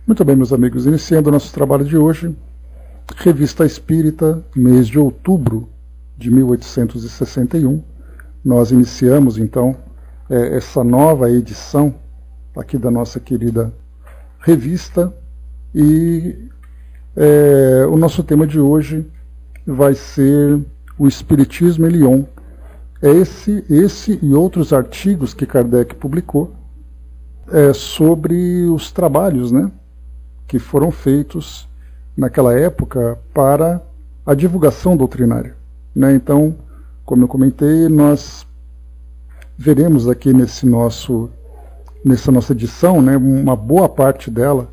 Muito bem, meus amigos, iniciando o nosso trabalho de hoje, Revista Espírita, mês de outubro de 1861. Nós iniciamos, então, essa nova edição aqui da nossa querida revista e o nosso tema de hoje vai ser o Espiritismo em Lyon. É esse e outros artigos que Kardec publicou sobre os trabalhos, né, que foram feitos naquela época para a divulgação doutrinária, né? Então, como eu comentei, nós veremos aqui nessa nossa edição, né, uma boa parte dela,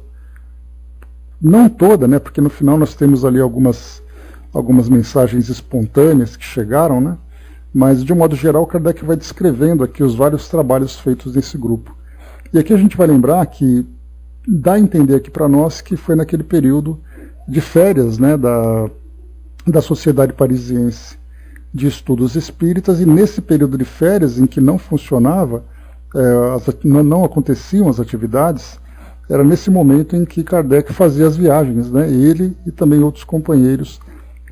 não toda, né, porque no final nós temos ali algumas mensagens espontâneas que chegaram, né, mas de um modo geral Kardec vai descrevendo aqui os vários trabalhos feitos nesse grupo. E aqui a gente vai lembrar que dá a entender aqui para nós que foi naquele período de férias, né, da Sociedade Parisiense de Estudos Espíritas, e nesse período de férias em que não funcionava, não aconteciam as atividades, era nesse momento em que Kardec fazia as viagens, né, ele e também outros companheiros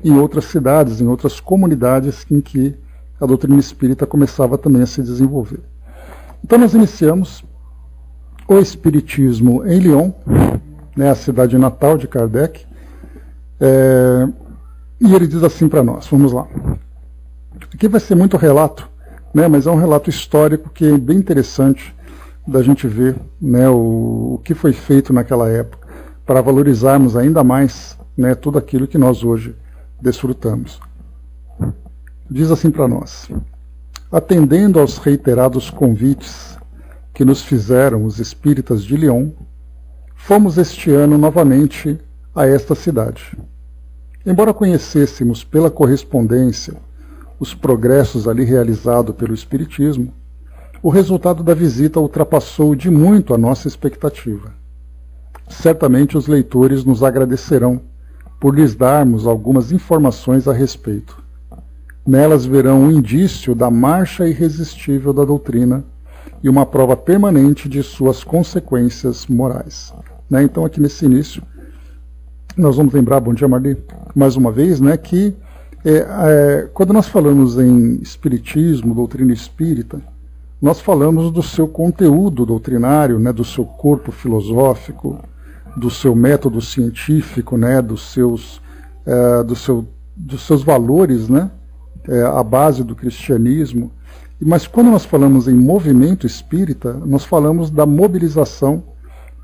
em outras cidades, em outras comunidades em que a doutrina espírita começava também a se desenvolver. Então nós iniciamos o Espiritismo em Lyon, né, a cidade natal de Kardec, e ele diz assim para nós, vamos lá. Aqui vai ser muito relato, né, mas é um relato histórico que é bem interessante da gente ver, né, o que foi feito naquela época, para valorizarmos ainda mais, né, tudo aquilo que nós hoje desfrutamos. Diz assim para nós: atendendo aos reiterados convites que nos fizeram os espíritas de Lyon, fomos este ano novamente a esta cidade. Embora conhecêssemos pela correspondência os progressos ali realizados pelo Espiritismo, o resultado da visita ultrapassou de muito a nossa expectativa. Certamente os leitores nos agradecerão por lhes darmos algumas informações a respeito. Nelas verão um indício da marcha irresistível da doutrina e uma prova permanente de suas consequências morais. Né? Então, aqui nesse início, nós vamos lembrar, bom dia Marli, mais uma vez, né, que quando nós falamos em Espiritismo, doutrina espírita, nós falamos do seu conteúdo doutrinário, né, do seu corpo filosófico, do seu método científico, né, dos seus valores, né, a base do cristianismo. Mas quando nós falamos em movimento espírita, nós falamos da mobilização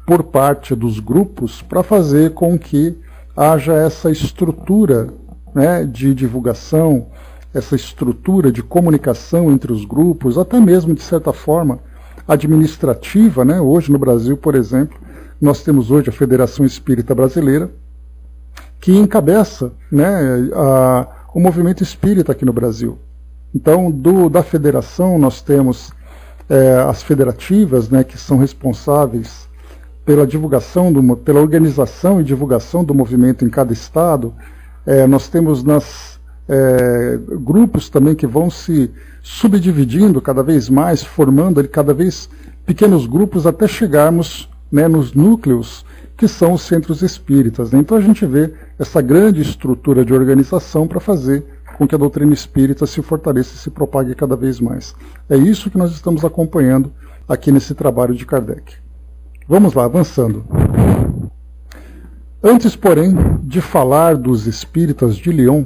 por parte dos grupos para fazer com que haja essa estrutura, né, de divulgação, essa estrutura de comunicação entre os grupos, até mesmo, de certa forma, administrativa, né? Hoje no Brasil, por exemplo, nós temos hoje a Federação Espírita Brasileira, que encabeça, né, o movimento espírita aqui no Brasil. Então, da federação, nós temos as federativas, né, que são responsáveis pela divulgação, pela organização e divulgação do movimento em cada estado. Nós temos grupos também que vão se subdividindo cada vez mais, formando ali cada vez pequenos grupos até chegarmos, né, nos núcleos que são os centros espíritas, né? Então a gente vê essa grande estrutura de organização para fazer com que a doutrina espírita se fortaleça e se propague cada vez mais. É isso que nós estamos acompanhando aqui nesse trabalho de Kardec. Vamos lá, avançando. Antes, porém, de falar dos espíritas de Lyon,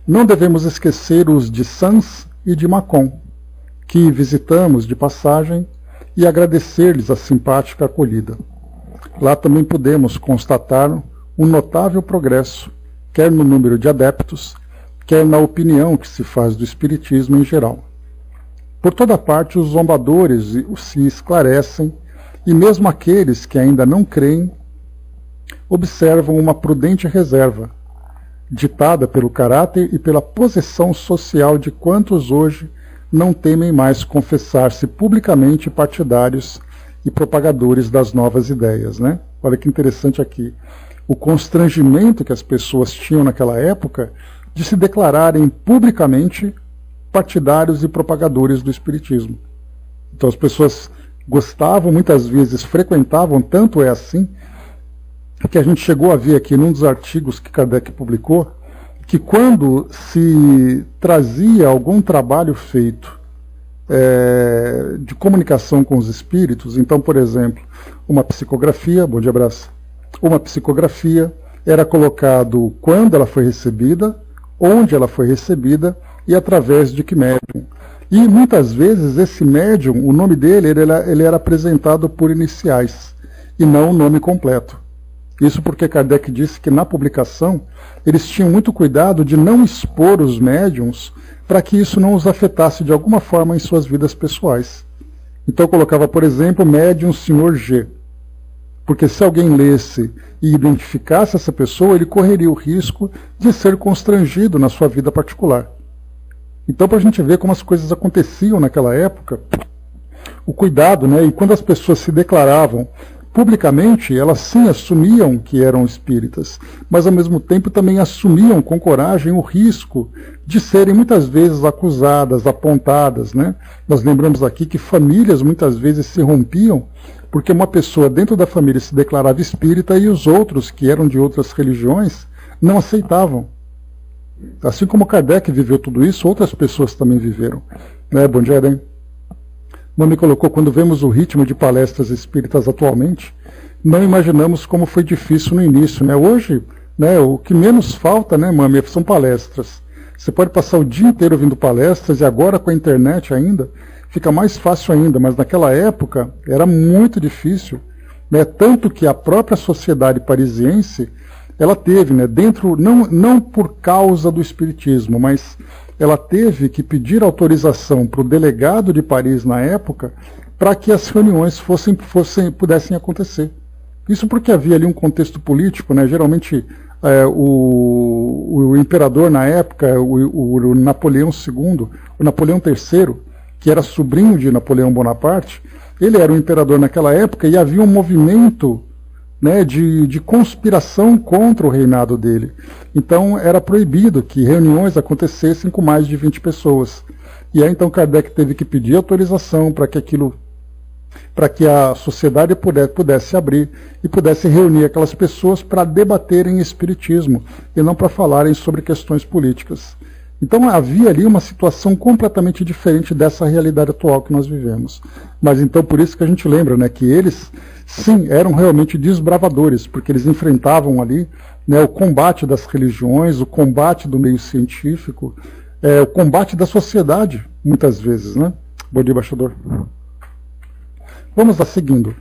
não devemos esquecer os de Sens e de Mâcon, que visitamos de passagem, e agradecer-lhes a simpática acolhida. Lá também podemos constatar um notável progresso, quer no número de adeptos, quer na opinião que se faz do espiritismo em geral. Por toda parte os zombadores se esclarecem, e mesmo aqueles que ainda não creem observam uma prudente reserva, ditada pelo caráter e pela posição social de quantos hoje não temem mais confessar-se publicamente partidários e propagadores das novas ideias, né? Olha que interessante aqui. O constrangimento que as pessoas tinham naquela época de se declararem publicamente partidários e propagadores do espiritismo. Então as pessoas gostavam, muitas vezes frequentavam, tanto é assim, que a gente chegou a ver aqui num dos artigos que Kardec publicou, que quando se trazia algum trabalho feito de comunicação com os espíritos, então, por exemplo, uma psicografia, bom dia, abraço, uma psicografia era colocado quando ela foi recebida, onde ela foi recebida e através de que médium. E muitas vezes esse médium, o nome dele, ele era apresentado por iniciais e não o nome completo. Isso porque Kardec disse que na publicação eles tinham muito cuidado de não expor os médiums para que isso não os afetasse de alguma forma em suas vidas pessoais. Então colocava, por exemplo, médium Sr. G. Porque se alguém lesse e identificasse essa pessoa, ele correria o risco de ser constrangido na sua vida particular. Então, para a gente ver como as coisas aconteciam naquela época, o cuidado, né? E quando as pessoas se declaravam publicamente, elas sim assumiam que eram espíritas, mas ao mesmo tempo também assumiam com coragem o risco de serem muitas vezes acusadas, apontadas, né? Nós lembramos aqui que famílias muitas vezes se rompiam porque uma pessoa dentro da família se declarava espírita e os outros, que eram de outras religiões, não aceitavam. Assim como Kardec viveu tudo isso, outras pessoas também viveram. Né? Bom dia, Eden. Mami colocou, quando vemos o ritmo de palestras espíritas atualmente, não imaginamos como foi difícil no início. Né? Hoje, né, o que menos falta, né, Mami, são palestras. Você pode passar o dia inteiro ouvindo palestras e agora com a internet ainda, fica mais fácil ainda, mas naquela época era muito difícil. Né? Tanto que a própria sociedade parisiense, ela teve, né, dentro, não por causa do espiritismo, mas ela teve que pedir autorização para o delegado de Paris na época para que as reuniões pudessem acontecer. Isso porque havia ali um contexto político, né? Geralmente o imperador na época, o Napoleão II, o Napoleão III, que era sobrinho de Napoleão Bonaparte, ele era o imperador naquela época e havia um movimento, né, de conspiração contra o reinado dele. Então era proibido que reuniões acontecessem com mais de 20 pessoas. E aí então Kardec teve que pedir autorização para que a sociedade pudesse abrir e pudesse reunir aquelas pessoas para debaterem espiritismo e não para falarem sobre questões políticas. Então havia ali uma situação completamente diferente dessa realidade atual que nós vivemos. Mas então por isso que a gente lembra, né, que eles sim, eram realmente desbravadores, porque eles enfrentavam ali, né, o combate das religiões, o combate do meio científico, o combate da sociedade, muitas vezes, né? Bom dia, embaixador. Vamos lá, seguindo.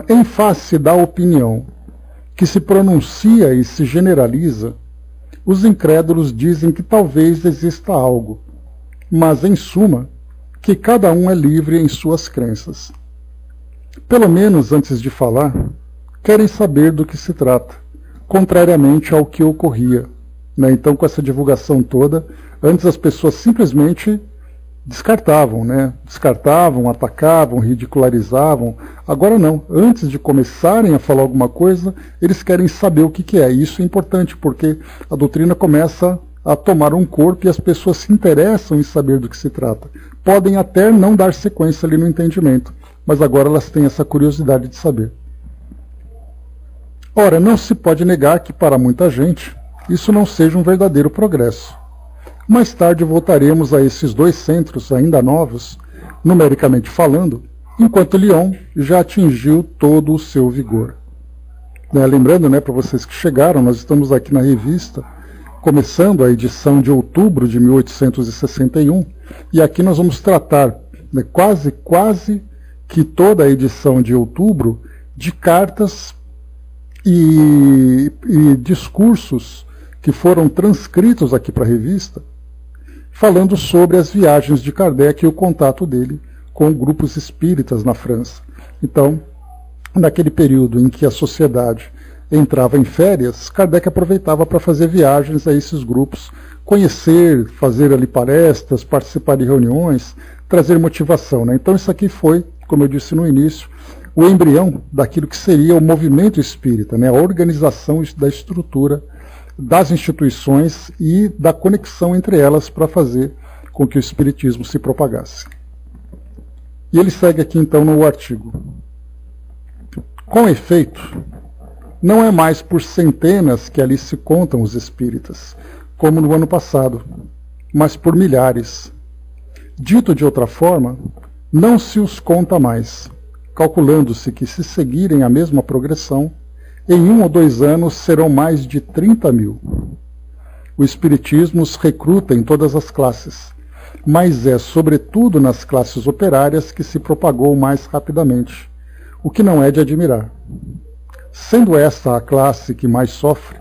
Em face da opinião que se pronuncia e se generaliza, os incrédulos dizem que talvez exista algo, mas, em suma, que cada um é livre em suas crenças. Pelo menos, antes de falar, querem saber do que se trata, contrariamente ao que ocorria. Né? Então, com essa divulgação toda, antes as pessoas simplesmente descartavam, né? Descartavam, atacavam, ridicularizavam. Agora não, antes de começarem a falar alguma coisa, eles querem saber o que é. E isso é importante, porque a doutrina começa a tomar um corpo e as pessoas se interessam em saber do que se trata. Podem até não dar sequência ali no entendimento, mas agora elas têm essa curiosidade de saber. Ora, não se pode negar que para muita gente isso não seja um verdadeiro progresso. Mais tarde voltaremos a esses dois centros ainda novos, numericamente falando, enquanto Lyon já atingiu todo o seu vigor. Lembrando, né, para vocês que chegaram, nós estamos aqui na revista, começando a edição de outubro de 1861, e aqui nós vamos tratar, né, quase que toda a edição de outubro, de cartas e discursos que foram transcritos aqui para a revista, falando sobre as viagens de Kardec e o contato dele com grupos espíritas na França. Então, naquele período em que a sociedade entrava em férias, Kardec aproveitava para fazer viagens a esses grupos, conhecer, fazer ali palestras, participar de reuniões, trazer motivação. Né? Então isso aqui foi, como eu disse no início, o embrião daquilo que seria o movimento espírita, né? A organização da estrutura das instituições e da conexão entre elas para fazer com que o espiritismo se propagasse. E ele segue aqui então no artigo. Com efeito, não é mais por centenas que ali se contam os espíritas, como no ano passado, mas por milhares. Dito de outra forma, não se os conta mais, calculando-se que, se seguirem a mesma progressão, em 1 ou 2 anos serão mais de 30 mil. O Espiritismo os recruta em todas as classes, mas é sobretudo nas classes operárias que se propagou mais rapidamente, o que não é de admirar. Sendo esta a classe que mais sofre,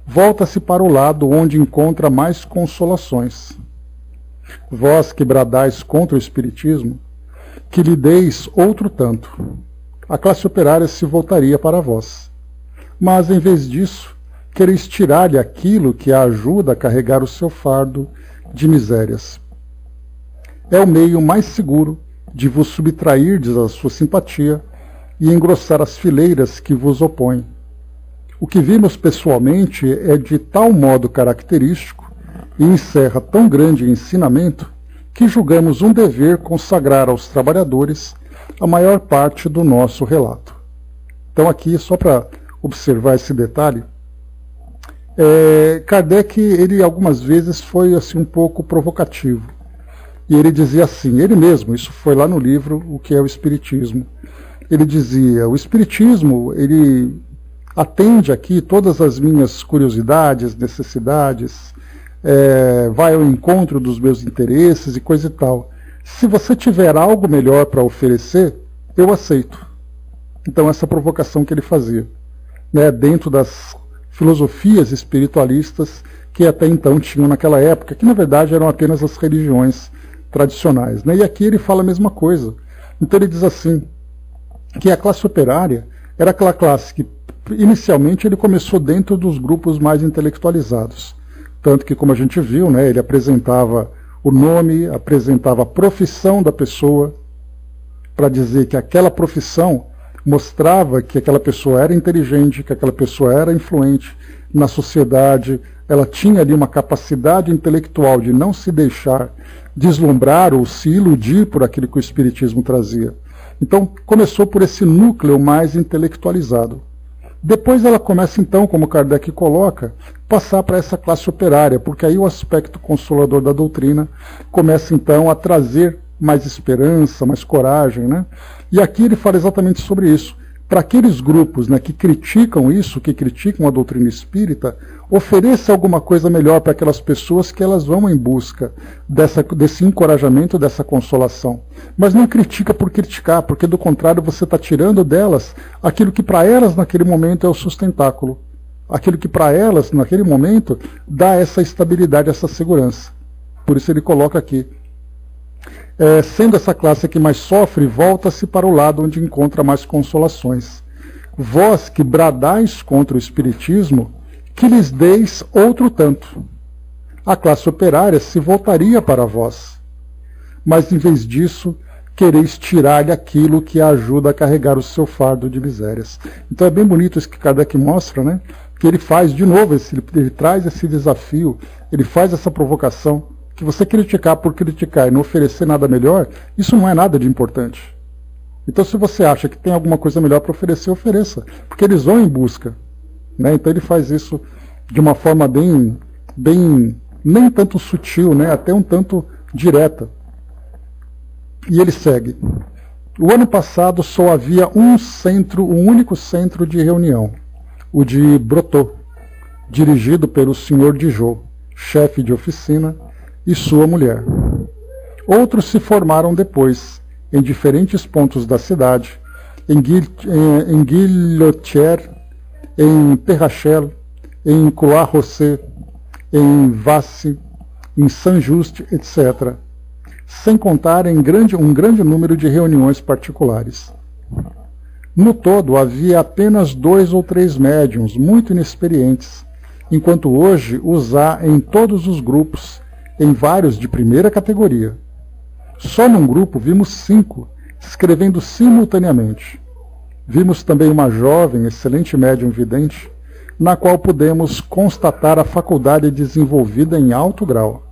volta-se para o lado onde encontra mais consolações. Vós que bradais contra o Espiritismo, que lhe deis outro tanto, a classe operária se voltaria para vós. Mas, em vez disso, quereis tirar-lhe aquilo que a ajuda a carregar o seu fardo de misérias. É o meio mais seguro de vos subtrairdes a sua simpatia e engrossar as fileiras que vos opõem. O que vimos pessoalmente é de tal modo característico e encerra tão grande ensinamento que julgamos um dever consagrar aos trabalhadores a maior parte do nosso relato. Então aqui, só para observar esse detalhe, Kardec, ele algumas vezes foi assim um pouco provocativo. E ele dizia assim, ele mesmo, isso foi lá no livro O que é o Espiritismo. Ele dizia, o Espiritismo, ele atende aqui todas as minhas curiosidades, necessidades, vai ao encontro dos meus interesses e coisa e tal. Se você tiver algo melhor para oferecer, eu aceito. Então essa provocação que ele fazia, né, dentro das filosofias espiritualistas que até então tinham naquela época, que na verdade eram apenas as religiões tradicionais, né? E aqui ele fala a mesma coisa. Então ele diz assim, que a classe operária era aquela classe que inicialmente ele começou dentro dos grupos mais intelectualizados. Tanto que, como a gente viu, né, ele apresentava o nome, apresentava a profissão da pessoa, para dizer que aquela profissão mostrava que aquela pessoa era inteligente, que aquela pessoa era influente na sociedade, ela tinha ali uma capacidade intelectual de não se deixar deslumbrar ou se iludir por aquilo que o Espiritismo trazia. Então, começou por esse núcleo mais intelectualizado. Depois ela começa, então, como Kardec coloca, passar para essa classe operária, porque aí o aspecto consolador da doutrina começa, então, a trazer mais esperança, mais coragem, né? E aqui ele fala exatamente sobre isso. Para aqueles grupos, né, que criticam isso, que criticam a doutrina espírita, ofereça alguma coisa melhor para aquelas pessoas que elas vão em busca desse encorajamento, dessa consolação. Mas não critica por criticar, porque do contrário você está tirando delas aquilo que para elas naquele momento é o sustentáculo. Aquilo que para elas naquele momento dá essa estabilidade, essa segurança. Por isso ele coloca aqui. Sendo essa classe que mais sofre, volta-se para o lado onde encontra mais consolações. Vós que bradais contra o Espiritismo, que lhes deis outro tanto. A classe operária se voltaria para vós. Mas, em vez disso, quereis tirar-lhe aquilo que a ajuda a carregar o seu fardo de misérias. Então é bem bonito isso que Kardec mostra, né? Que ele faz, de novo, ele traz esse desafio, ele faz essa provocação, que você criticar por criticar e não oferecer nada melhor, isso não é nada de importante. Então, se você acha que tem alguma coisa melhor para oferecer, ofereça, porque eles vão em busca, né? Então ele faz isso de uma forma bem nem tanto sutil, né? Até um tanto direta. E ele segue. O ano passado só havia um único centro de reunião, o de Brotô, dirigido pelo Sr. Dijot, chefe de oficina, e sua mulher. Outros se formaram depois, em diferentes pontos da cidade, em Guillotière, em Perrachel, em Croix-Roussé, em Vasse, em Saint-Just, etc., sem contar em um grande número de reuniões particulares. No todo, havia apenas 2 ou 3 médiuns, muito inexperientes, enquanto hoje os há em todos os grupos, em vários de primeira categoria. Só num grupo vimos 5, escrevendo simultaneamente. Vimos também uma jovem, excelente médium vidente, na qual pudemos constatar a faculdade desenvolvida em alto grau.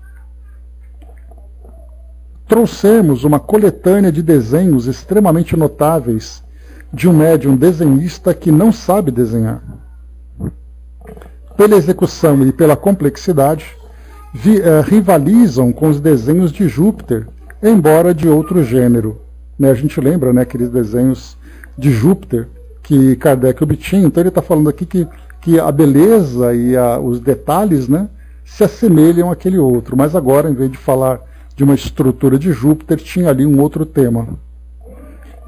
Trouxemos uma coletânea de desenhos extremamente notáveis de um médium desenhista que não sabe desenhar. Pela execução e pela complexidade, rivalizam com os desenhos de Júpiter, embora de outro gênero. A gente lembra, né, aqueles desenhos de Júpiter que Kardec obtinha. Então ele está falando aqui que a beleza e os detalhes, né, se assemelham àquele outro. Mas agora, em vez de falar de uma estrutura de Júpiter, tinha ali um outro tema.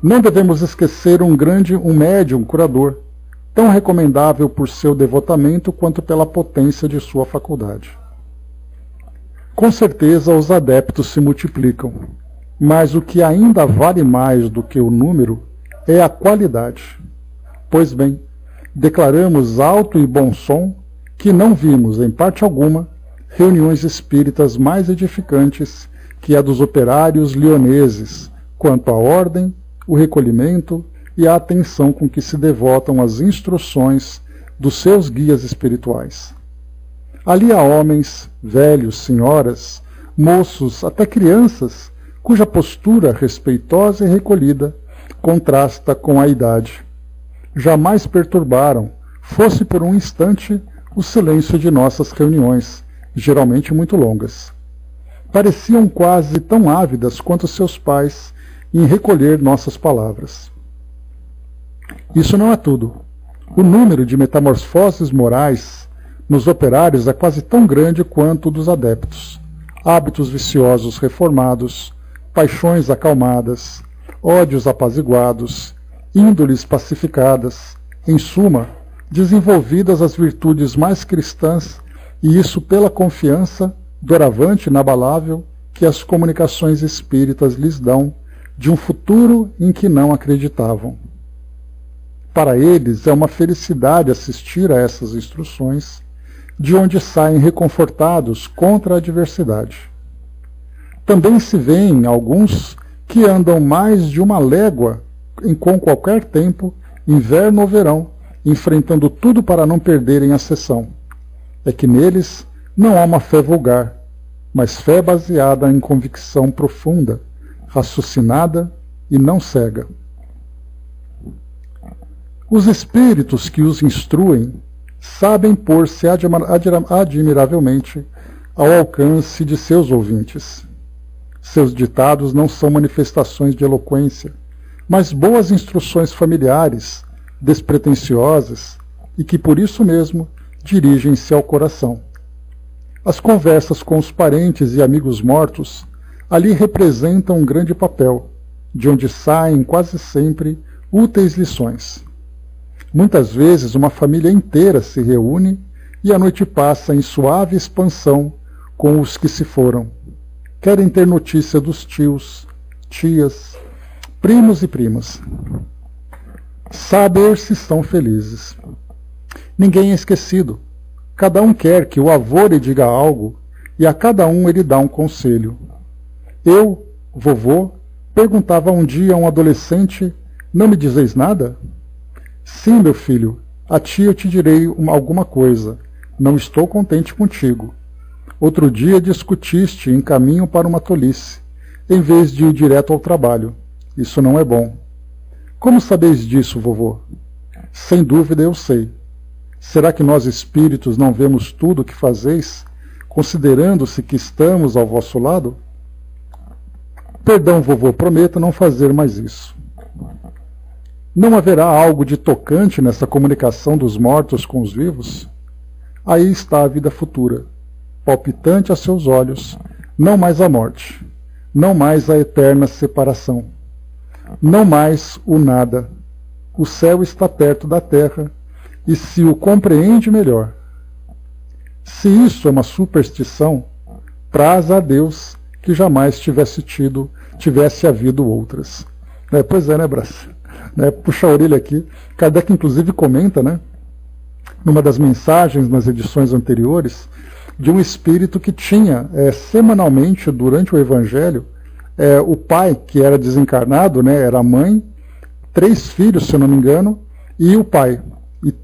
Não devemos esquecer um médium curador, tão recomendável por seu devotamento quanto pela potência de sua faculdade. Com certeza os adeptos se multiplicam, mas o que ainda vale mais do que o número é a qualidade. Pois bem, declaramos alto e bom som que não vimos, em parte alguma, reuniões espíritas mais edificantes que a dos operários lioneses, quanto à ordem, o recolhimento e a atenção com que se devotam às instruções dos seus guias espirituais. Ali há homens, velhos, senhoras, moços, até crianças, cuja postura respeitosa e recolhida contrasta com a idade. Jamais perturbaram, fosse por um instante, o silêncio de nossas reuniões, geralmente muito longas. Pareciam quase tão ávidas quanto seus pais em recolher nossas palavras. Isso não é tudo. O número de metamorfoses morais nos operários é quase tão grande quanto o dos adeptos. Hábitos viciosos reformados, paixões acalmadas, ódios apaziguados, índoles pacificadas, em suma, desenvolvidas as virtudes mais cristãs, e isso pela confiança, doravante inabalável, que as comunicações espíritas lhes dão de um futuro em que não acreditavam. Para eles é uma felicidade assistir a essas instruções, de onde saem reconfortados contra a adversidade. Também se vêem alguns que andam mais de uma légua com qualquer tempo, inverno ou verão, enfrentando tudo para não perderem a sessão. É que neles não há uma fé vulgar, mas fé baseada em convicção profunda, raciocinada e não cega. Os espíritos que os instruem sabem pôr-se admiravelmente ao alcance de seus ouvintes. Seus ditados não são manifestações de eloquência, mas boas instruções familiares, despretensiosas, e que por isso mesmo dirigem-se ao coração. As conversas com os parentes e amigos mortos ali representam um grande papel, de onde saem quase sempre úteis lições. Muitas vezes uma família inteira se reúne e a noite passa em suave expansão com os que se foram. Querem ter notícia dos tios, tias, primos e primas. Saber se estão felizes. Ninguém é esquecido. Cada um quer que o avô lhe diga algo e a cada um ele dá um conselho. Eu, vovô, perguntava um dia a um adolescente: não me dizeis nada? Sim, meu filho, a ti eu te direi alguma coisa. Não estou contente contigo. Outro dia discutiste em caminho para uma tolice, em vez de ir direto ao trabalho. Isso não é bom. Como sabeis disso, vovô? Sem dúvida eu sei. Será que nós espíritos não vemos tudo o que fazeis, considerando-se que estamos ao vosso lado? Perdão, vovô, prometo não fazer mais isso. Não haverá algo de tocante nessa comunicação dos mortos com os vivos? Aí está a vida futura, palpitante a seus olhos, não mais a morte, não mais a eterna separação, não mais o nada. O céu está perto da terra, e se o compreende melhor. Se isso é uma superstição, praza a Deus que jamais tivesse havido outras. Pois é, né, Brás? Puxa a orelha aqui. Kardec, inclusive, comenta, numa das mensagens nas edições anteriores, de um espírito que tinha semanalmente, durante o Evangelho, o pai, que era desencarnado, era a mãe, 3 filhos, se eu não me engano, e o pai.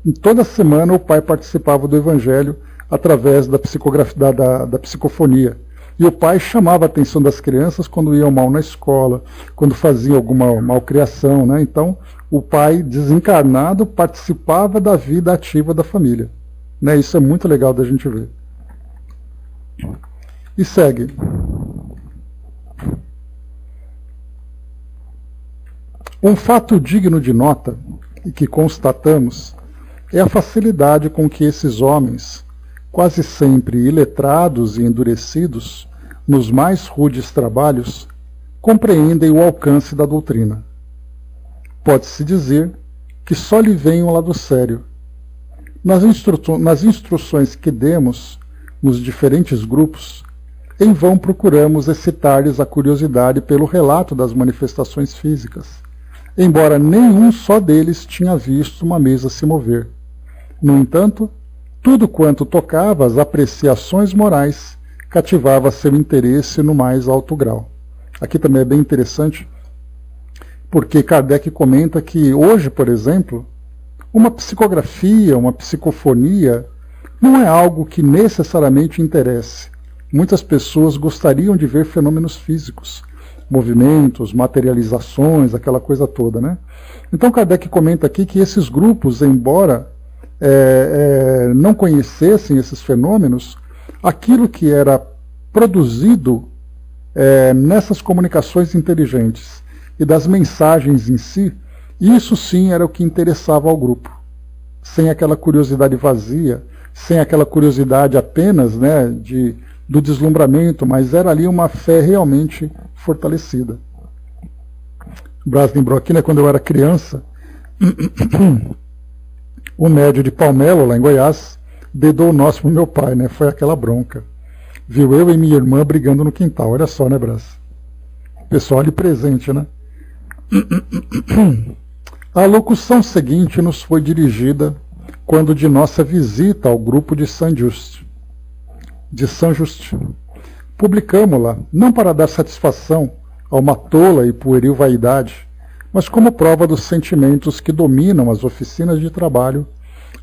E toda semana o pai participava do Evangelho através da psicografia, da psicofonia. E o pai chamava a atenção das crianças quando iam mal na escola, quando faziam alguma malcriação. Então, o pai desencarnado participava da vida ativa da família. Né? Isso é muito legal da gente ver. E segue. Um fato digno de nota, e que constatamos, é a facilidade com que esses homens, quase sempre iletrados e endurecidos nos mais rudes trabalhos, compreendem o alcance da doutrina. Pode-se dizer que só lhe vem um lado sério. Nas instruções que demos nos diferentes grupos, em vão procuramos excitar-lhes a curiosidade pelo relato das manifestações físicas, embora nenhum só deles tinha visto uma mesa se mover. No entanto, tudo quanto tocava às apreciações morais cativava seu interesse no mais alto grau. Aqui também é bem interessante, porque Kardec comenta que hoje, por exemplo, uma psicografia, uma psicofonia, não é algo que necessariamente interesse. Muitas pessoas gostariam de ver fenômenos físicos, movimentos, materializações, aquela coisa toda, né? Então Kardec comenta aqui que esses grupos, embora não conhecessem esses fenômenos, aquilo que era produzido nessas comunicações inteligentes e das mensagens em si, isso sim era o que interessava ao grupo. Sem aquela curiosidade vazia, sem aquela curiosidade apenas, né, do deslumbramento, mas era ali uma fé realmente fortalecida. Brás lembrou aqui, né, quando eu era criança, o médio de Palmelo, lá em Goiás, dedou o nosso pro meu pai, né, foi aquela bronca. Viu eu e minha irmã brigando no quintal, olha só, né, Brás? Pessoal ali presente, né? A locução seguinte nos foi dirigida quando de nossa visita ao grupo de Saint-Just. Publicamo-la, não para dar satisfação a uma tola e pueril vaidade, mas como prova dos sentimentos que dominam as oficinas de trabalho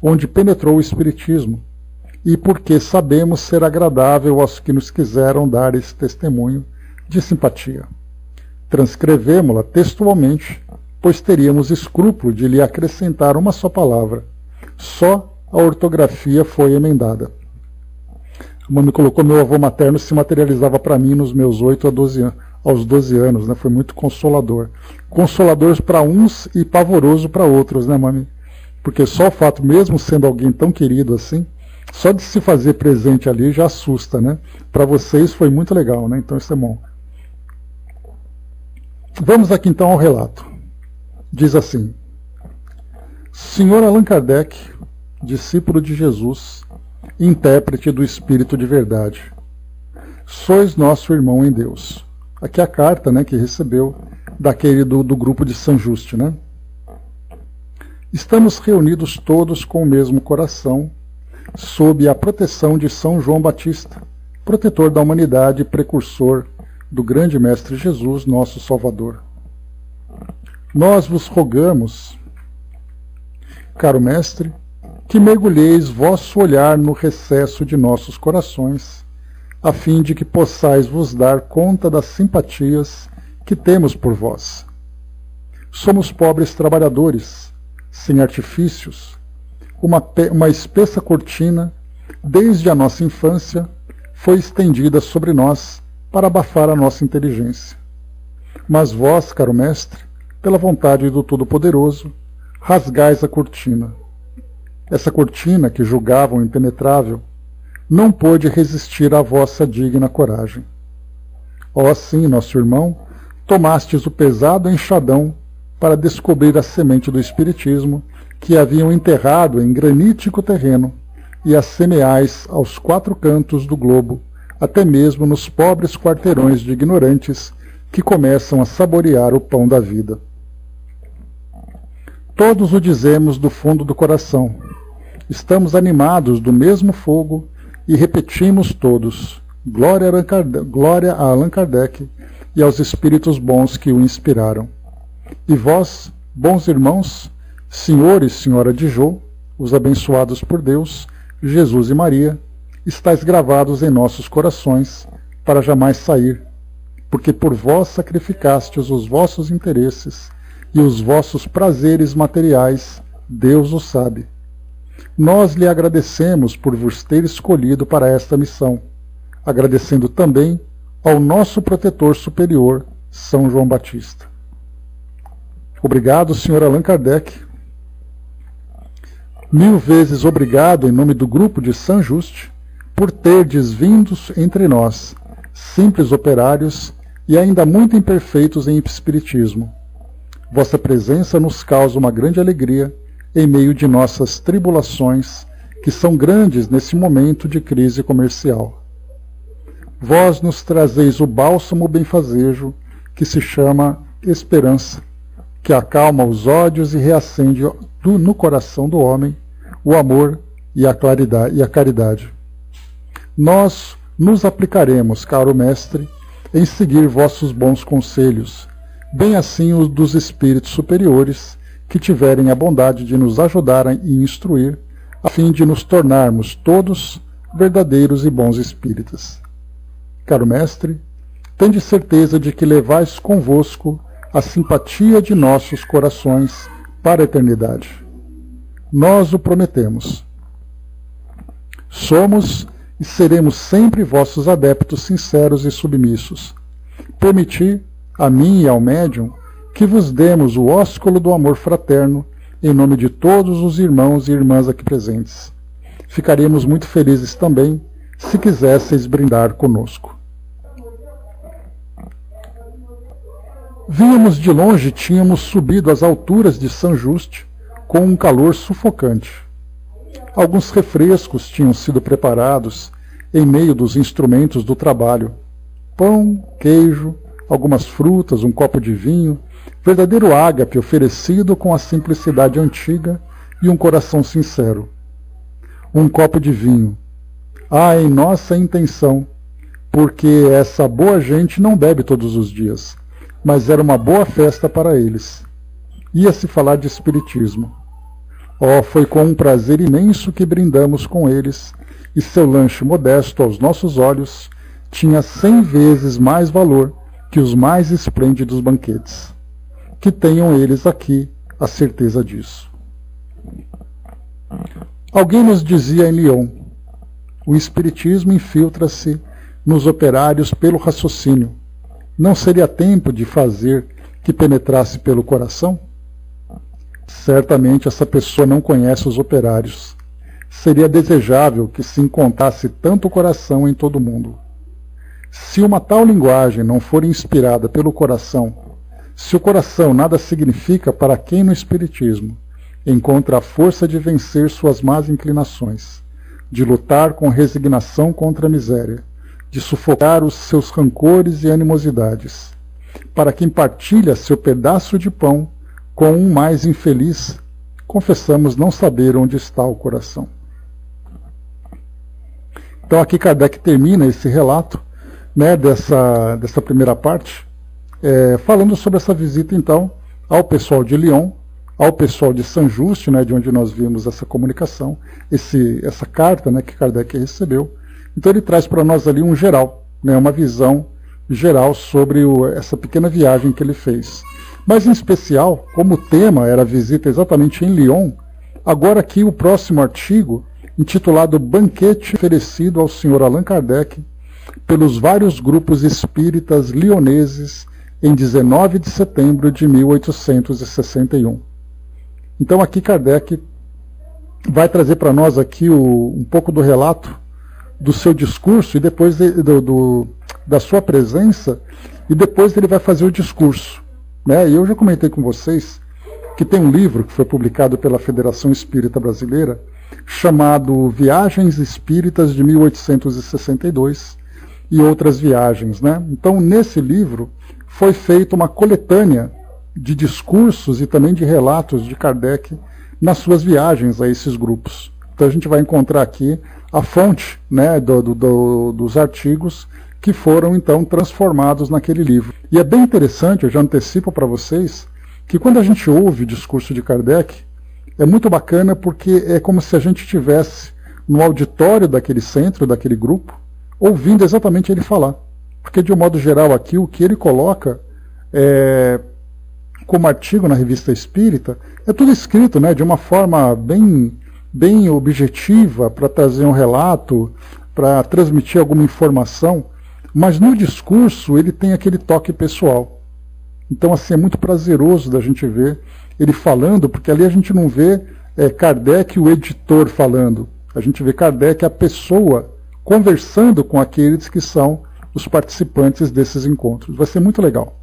onde penetrou o Espiritismo, e porque sabemos ser agradável aos que nos quiseram dar esse testemunho de simpatia. Transcrevemo-la textualmente, pois teríamos escrúpulo de lhe acrescentar uma só palavra. Só a ortografia foi emendada. A mãe me colocou: meu avô materno se materializava para mim nos meus 8 aos 12 anos, né? Foi muito consolador. Consolador para uns e pavoroso para outros, né, mami? Porque só o fato, mesmo sendo alguém tão querido assim, só de se fazer presente ali já assusta, né? Para vocês foi muito legal, né? Então isso é bom. Vamos aqui então ao relato. Diz assim: Senhor Allan Kardec, discípulo de Jesus, intérprete do Espírito de Verdade, sois nosso irmão em Deus. Aqui é a carta, né, que recebeu daquele do grupo de Saint-Just, né? Estamos reunidos todos com o mesmo coração, sob a proteção de São João Batista, protetor da humanidade e precursor do grande Mestre Jesus, nosso Salvador. Nós vos rogamos, caro Mestre, que mergulheis vosso olhar no recesso de nossos corações, a fim de que possais vos dar conta das simpatias que temos por vós. Somos pobres trabalhadores, sem artifícios, uma espessa cortina, desde a nossa infância, foi estendida sobre nós para abafar a nossa inteligência. Mas vós, caro Mestre, pela vontade do Todo-Poderoso, rasgais a cortina. Essa cortina, que julgavam impenetrável, não pôde resistir à vossa digna coragem. Ó sim, nosso irmão, tomastes o pesado enxadão para descobrir a semente do Espiritismo que haviam enterrado em granítico terreno e a semeais aos 4 cantos do globo, até mesmo nos pobres quarteirões de ignorantes que começam a saborear o pão da vida. Todos o dizemos do fundo do coração. Estamos animados do mesmo fogo e repetimos todos: glória a Allan Kardec e aos espíritos bons que o inspiraram. E vós, bons irmãos, senhor e senhora de Jô, os abençoados por Deus, Jesus e Maria, estáis gravados em nossos corações para jamais sair, porque por vós sacrificastes os vossos interesses e os vossos prazeres materiais, Deus o sabe. Nós lhe agradecemos por vos ter escolhido para esta missão, agradecendo também ao nosso protetor superior, São João Batista. Obrigado, Sr. Allan Kardec. 1000 vezes obrigado em nome do grupo de Saint Just por terdes vindos entre nós, simples operários e ainda muito imperfeitos em espiritismo. Vossa presença nos causa uma grande alegria em meio de nossas tribulações, que são grandes nesse momento de crise comercial. Vós nos trazeis o bálsamo benfazejo que se chama esperança, que acalma os ódios e reacende no coração do homem o amor e a caridade. Nós nos aplicaremos, caro mestre, em seguir vossos bons conselhos, bem assim os dos espíritos superiores, que tiverem a bondade de nos ajudar e instruir, a fim de nos tornarmos todos verdadeiros e bons espíritas. Caro mestre, tende certeza de que levais convosco a simpatia de nossos corações para a eternidade. Nós o prometemos. Somos e seremos sempre vossos adeptos sinceros e submissos. Permiti, a mim e ao médium, que vos demos o ósculo do amor fraterno, em nome de todos os irmãos e irmãs aqui presentes. Ficaremos muito felizes também, se quisesseis brindar conosco. Vínhamos de longe, tínhamos subido às alturas de Saint Just com um calor sufocante. Alguns refrescos tinham sido preparados em meio dos instrumentos do trabalho. Pão, queijo, algumas frutas, um copo de vinho, verdadeiro ágape oferecido com a simplicidade antiga e um coração sincero. Um copo de vinho. Em nossa intenção, porque essa boa gente não bebe todos os dias, mas era uma boa festa para eles. Ia-se falar de espiritismo. Foi com um prazer imenso que brindamos com eles, e seu lanche modesto aos nossos olhos tinha 100 vezes mais valor que os mais esplêndidos banquetes. Que tenham eles aqui a certeza disso. Alguém nos dizia em Lyon: o espiritismo infiltra-se nos operários pelo raciocínio. Não seria tempo de fazer que penetrasse pelo coração? Certamente essa pessoa não conhece os operários. Seria desejável que se encontrasse tanto coração em todo o mundo. Se uma tal linguagem não for inspirada pelo coração, se o coração nada significa para quem no espiritismo encontra a força de vencer suas más inclinações, de lutar com resignação contra a miséria, de sufocar os seus rancores e animosidades, para quem partilha seu pedaço de pão com um mais infeliz, confessamos não saber onde está o coração. Então aqui Kardec termina esse relato, né, dessa primeira parte, falando sobre essa visita então ao pessoal de Lyon, ao pessoal de Saint Just, né, de onde nós vimos essa comunicação, essa carta, né, que Kardec recebeu. Então ele traz para nós ali um geral, né, uma visão geral sobre essa pequena viagem que ele fez. Mas em especial, como o tema era a visita exatamente em Lyon, agora aqui o próximo artigo, intitulado Banquete oferecido ao Sr. Allan Kardec pelos vários grupos espíritas lioneses em 19 de setembro de 1861. Então aqui Kardec vai trazer para nós aqui um pouco do relato do seu discurso e depois da sua presença, e depois ele vai fazer o discurso. E eu já comentei com vocês que tem um livro que foi publicado pela Federação Espírita Brasileira chamado Viagens Espíritas de 1862 e Outras Viagens. Então, nesse livro foi feita uma coletânea de discursos e também de relatos de Kardec nas suas viagens a esses grupos. Então a gente vai encontrar aqui a fonte, dos artigos que foram então transformados naquele livro. E é bem interessante, eu já antecipo para vocês, que quando a gente ouve o discurso de Kardec, é muito bacana porque é como se a gente estivesse no auditório daquele centro, daquele grupo, ouvindo exatamente ele falar. Porque de um modo geral aqui, o que ele coloca como artigo na Revista Espírita, é tudo escrito, né, de uma forma bem objetiva, para trazer um relato, para transmitir alguma informação, mas no discurso ele tem aquele toque pessoal. Então, assim, é muito prazeroso da gente ver ele falando, porque ali a gente não vê Kardec, o editor, falando. A gente vê Kardec, a pessoa, conversando com aqueles que são os participantes desses encontros. Vai ser muito legal.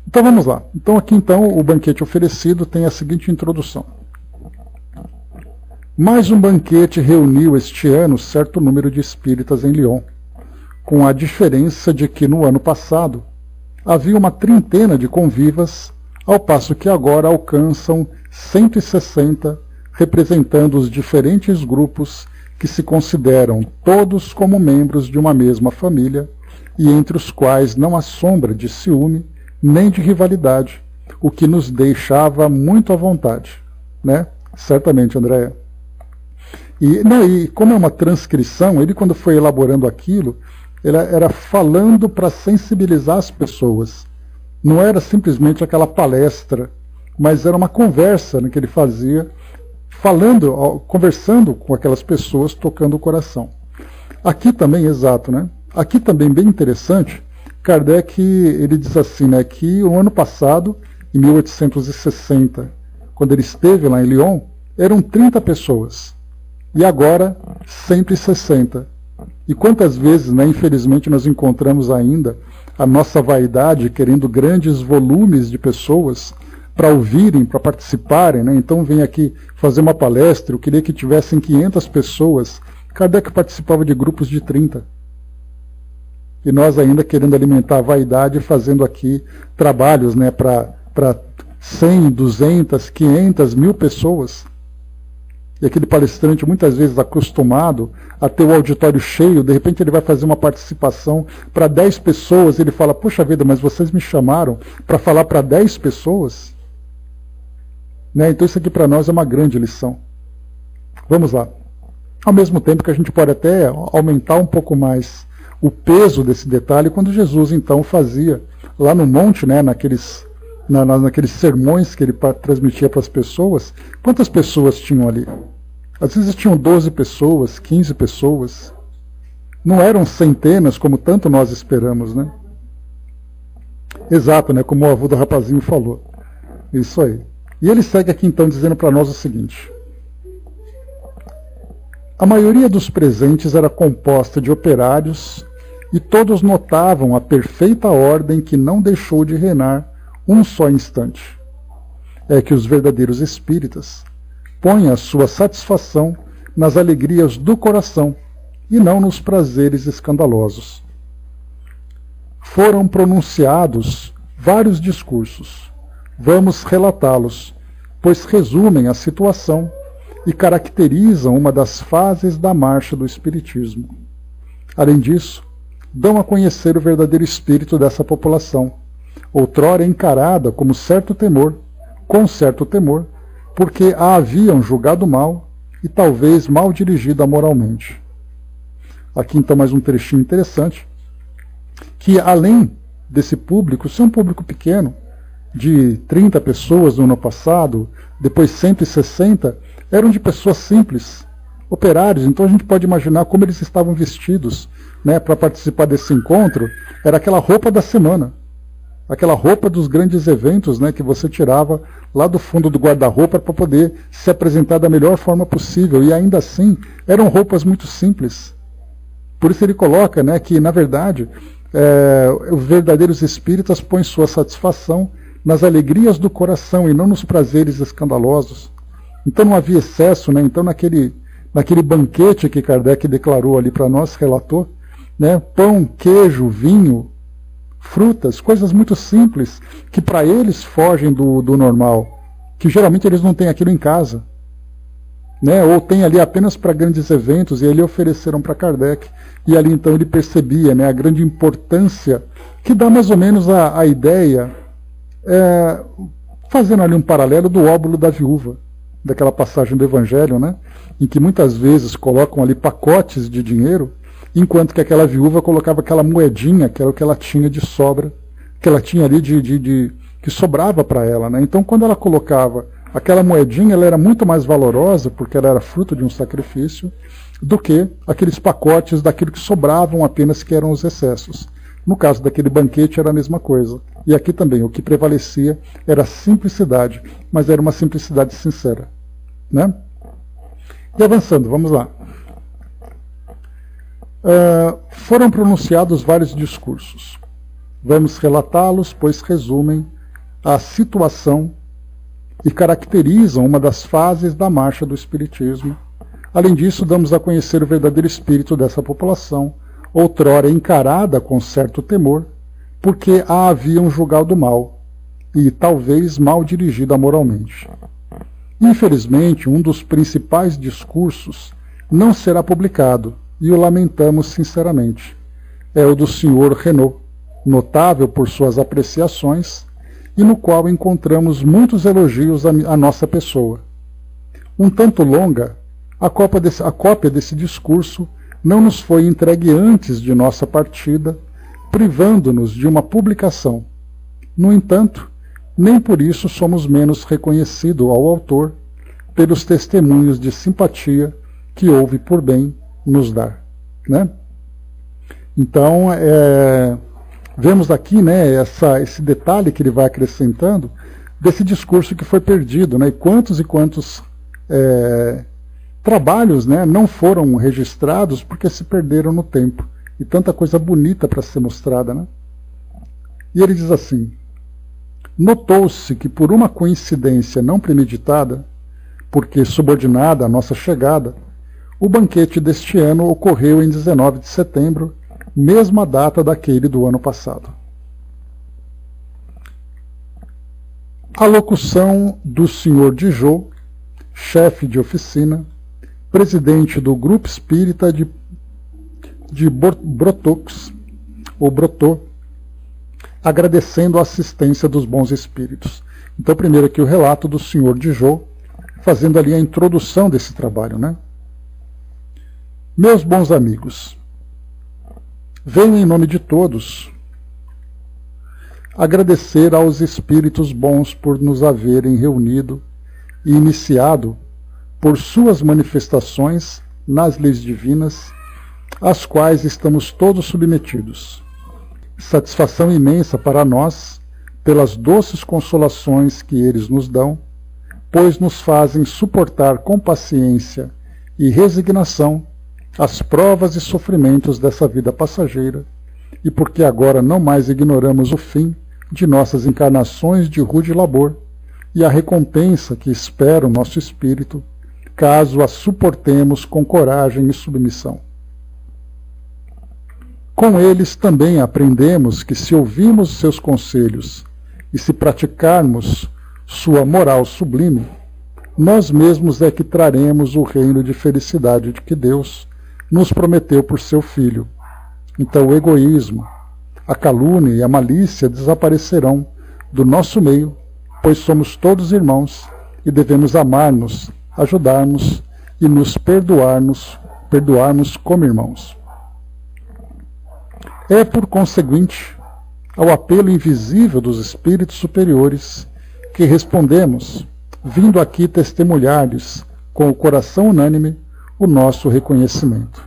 Então vamos lá. Então aqui o banquete oferecido tem a seguinte introdução. Mais um banquete reuniu este ano certo número de espíritas em Lyon, com a diferença de que no ano passado havia uma trintena de convivas, ao passo que agora alcançam 160, representando os diferentes grupos que se consideram todos como membros de uma mesma família, e entre os quais não há sombra de ciúme nem de rivalidade, o que nos deixava muito à vontade, né? Certamente, Andréia. E como é uma transcrição, ele quando foi elaborando aquilo, ele era falando para sensibilizar as pessoas. Não era simplesmente aquela palestra, mas era uma conversa, né, que ele fazia, conversando com aquelas pessoas, tocando o coração. Aqui também, exato, né? Aqui também bem interessante, Kardec ele diz assim, né, que o ano passado, em 1860, quando ele esteve lá em Lyon, eram 30 pessoas. E agora, 160. E quantas vezes, né, infelizmente, nós encontramos ainda a nossa vaidade querendo grandes volumes de pessoas para ouvirem, para participarem, né? Então vem aqui fazer uma palestra, eu queria que tivessem 500 pessoas. Kardec participava de grupos de 30. E nós ainda querendo alimentar a vaidade, fazendo aqui trabalhos, né, para 100, 200, 500, 1000 pessoas. E aquele palestrante, muitas vezes acostumado a ter o auditório cheio, de repente ele vai fazer uma participação para 10 pessoas, ele fala, poxa vida, mas vocês me chamaram para falar para 10 pessoas? Né? Então isso aqui para nós é uma grande lição. Vamos lá. Ao mesmo tempo que a gente pode até aumentar um pouco mais o peso desse detalhe, quando Jesus então fazia lá no monte, né, naqueles sermões que ele transmitia para as pessoas, quantas pessoas tinham ali? Às vezes tinham 12 pessoas, 15 pessoas. Não eram centenas, como tanto nós esperamos, né? Exato, né? Como o avô do rapazinho falou. Isso aí. E ele segue aqui então dizendo para nós o seguinte. A maioria dos presentes era composta de operários e todos notavam a perfeita ordem que não deixou de reinar um só instante. É que os verdadeiros espíritas põem a sua satisfação nas alegrias do coração e não nos prazeres escandalosos. Foram pronunciados vários discursos. Vamos relatá-los, pois resumem a situação e caracterizam uma das fases da marcha do Espiritismo. Além disso, dão a conhecer o verdadeiro espírito dessa população, outrora encarada com certo temor, porque a haviam julgado mal e talvez mal dirigida moralmente. Aqui então mais um trechinho interessante, que além desse público, ser um público pequeno, de 30 pessoas no ano passado, depois 160, eram de pessoas simples, operários, então a gente pode imaginar como eles estavam vestidos, né, para participar desse encontro, era aquela roupa da semana, aquela roupa dos grandes eventos, né, que você tirava lá do fundo do guarda-roupa para poder se apresentar da melhor forma possível, e ainda assim eram roupas muito simples. Por isso ele coloca, né, que na verdade os verdadeiros espíritas põem sua satisfação nas alegrias do coração e não nos prazeres escandalosos. Então não havia excesso, né? Então naquele banquete que Kardec declarou ali para nós, relatou, né? Pão, queijo, vinho, frutas, coisas muito simples, que para eles fogem do normal, que geralmente eles não têm aquilo em casa, né? Ou tem ali apenas para grandes eventos, e ali ofereceram para Kardec, e ali então ele percebia, né, a grande importância, que dá mais ou menos a ideia, fazendo ali um paralelo do óbolo da viúva, daquela passagem do Evangelho, né, em que muitas vezes colocam ali pacotes de dinheiro, enquanto que aquela viúva colocava aquela moedinha, que era o que ela tinha de sobra, que ela tinha ali que sobrava para ela, né? Então, quando ela colocava aquela moedinha, ela era muito mais valorosa, porque ela era fruto de um sacrifício, do que aqueles pacotes daquilo que sobravam apenas, que eram os excessos. No caso daquele banquete era a mesma coisa. E aqui também, o que prevalecia era a simplicidade, mas era uma simplicidade sincera, né? E avançando, vamos lá. Foram pronunciados vários discursos. Vamos relatá-los, pois resumem a situação e caracterizam uma das fases da marcha do Espiritismo. Além disso, damos a conhecer o verdadeiro espírito dessa população, outrora encarada com certo temor, porque a haviam julgado mal, e talvez mal dirigida moralmente. Infelizmente, um dos principais discursos não será publicado, e o lamentamos sinceramente. É o do Sr. Renaud, notável por suas apreciações, e no qual encontramos muitos elogios à nossa pessoa. Um tanto longa, a cópia desse discurso não nos foi entregue antes de nossa partida, privando-nos de uma publicação. No entanto, nem por isso somos menos reconhecidos ao autor pelos testemunhos de simpatia que houve por bem nos dar, né? Então, vemos aqui, né, esse detalhe que ele vai acrescentando desse discurso que foi perdido, né? E quantos trabalhos, né, não foram registrados porque se perderam no tempo. E tanta coisa bonita para ser mostrada, né? E ele diz assim: notou-se que por uma coincidência não premeditada, porque subordinada à nossa chegada, o banquete deste ano ocorreu em 19 de setembro, mesma data daquele do ano passado. A locução do Sr. Dijot, chefe de oficina, presidente do Grupo Espírita de Brotox, ou Brotô, agradecendo a assistência dos bons espíritos. Então, primeiro aqui o relato do Sr. Dijot, fazendo ali a introdução desse trabalho, né? Meus bons amigos, venho em nome de todos agradecer aos espíritos bons por nos haverem reunido e iniciado por suas manifestações nas leis divinas, às quais estamos todos submetidos. Satisfação imensa para nós pelas doces consolações que eles nos dão, pois nos fazem suportar com paciência e resignação as provas e sofrimentos dessa vida passageira, e porque agora não mais ignoramos o fim de nossas encarnações de rude labor e a recompensa que espera o nosso espírito, caso a suportemos com coragem e submissão. Com eles também aprendemos que, se ouvirmos seus conselhos e se praticarmos sua moral sublime, nós mesmos é que traremos o reino de felicidade de que Deus nos prometeu por seu Filho. Então o egoísmo, a calúnia e a malícia desaparecerão do nosso meio, pois somos todos irmãos e devemos amar-nos, ajudar-nos e nos perdoarmos como irmãos. É, por conseguinte, ao apelo invisível dos espíritos superiores que respondemos, vindo aqui testemunhar-lhes, com o coração unânime, o nosso reconhecimento.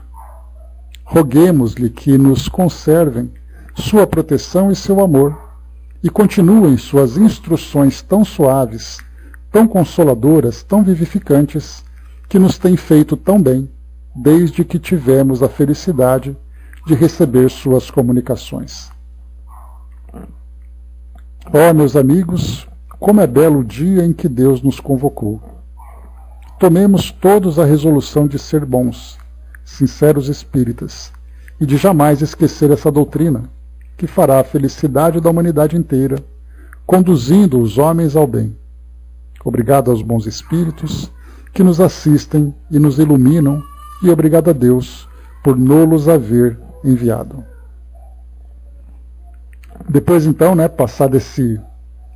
Roguemos-lhe que nos conservem sua proteção e seu amor, e continuem suas instruções tão suaves, tão consoladoras, tão vivificantes, que nos têm feito tão bem, desde que tivemos a felicidade de receber suas comunicações. Ó, meus amigos, como é belo o dia em que Deus nos convocou. Tomemos todos a resolução de ser bons, sinceros espíritas, e de jamais esquecer essa doutrina, que fará a felicidade da humanidade inteira, conduzindo os homens ao bem. Obrigado aos bons espíritos que nos assistem e nos iluminam, e obrigado a Deus por nos haver enviado. Depois, então, né, passado esse...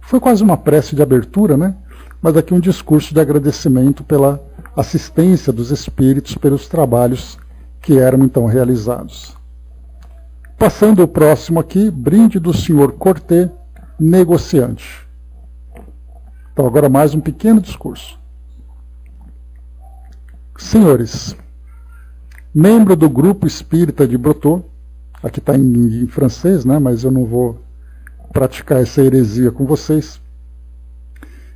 Foi quase uma prece de abertura, né? Mas aqui um discurso de agradecimento pela assistência dos espíritos pelos trabalhos que eram então realizados. Passando o próximo aqui, brinde do Sr. Corté, negociante. Então agora mais um pequeno discurso. Senhores, membro do grupo espírita de Brotteaux, aqui está em francês, né, mas eu não vou praticar essa heresia com vocês,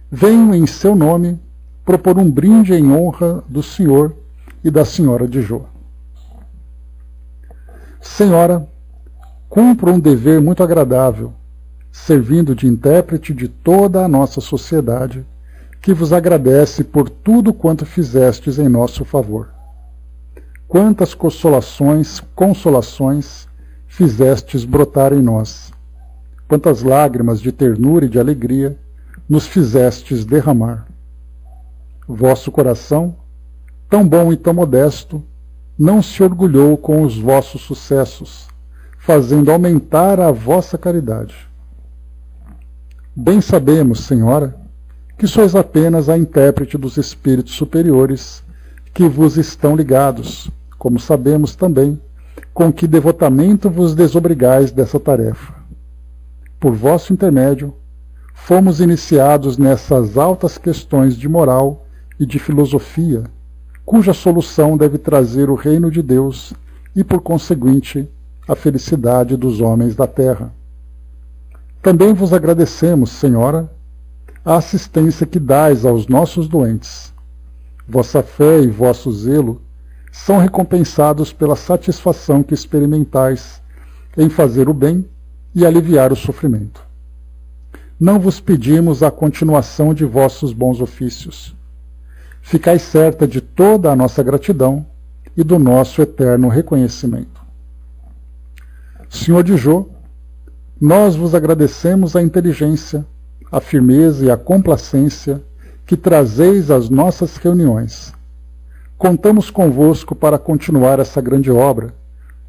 venho em seu nome propor um brinde em honra do senhor e da senhora de Jô. Senhora, cumpro um dever muito agradável, servindo de intérprete de toda a nossa sociedade, que vos agradece por tudo quanto fizestes em nosso favor. Quantas consolações fizestes brotar em nós, quantas lágrimas de ternura e de alegria nos fizestes derramar. Vosso coração, tão bom e tão modesto, não se orgulhou com os vossos sucessos, fazendo aumentar a vossa caridade. Bem sabemos, Senhora, que sois apenas a intérprete dos espíritos superiores que vos estão ligados, como sabemos também, com que devotamento vos desobrigais dessa tarefa. Por vosso intermédio, fomos iniciados nessas altas questões de moral e de filosofia, cuja solução deve trazer o reino de Deus e, por conseguinte, a felicidade dos homens da terra. Também vos agradecemos, Senhora, a assistência que dais aos nossos doentes. Vossa fé e vosso zelo são recompensados pela satisfação que experimentais em fazer o bem e aliviar o sofrimento. Não vos pedimos a continuação de vossos bons ofícios. Ficai certa de toda a nossa gratidão e do nosso eterno reconhecimento. Senhor de Jô, nós vos agradecemos a inteligência, a firmeza e a complacência que trazeis às nossas reuniões. Contamos convosco para continuar essa grande obra,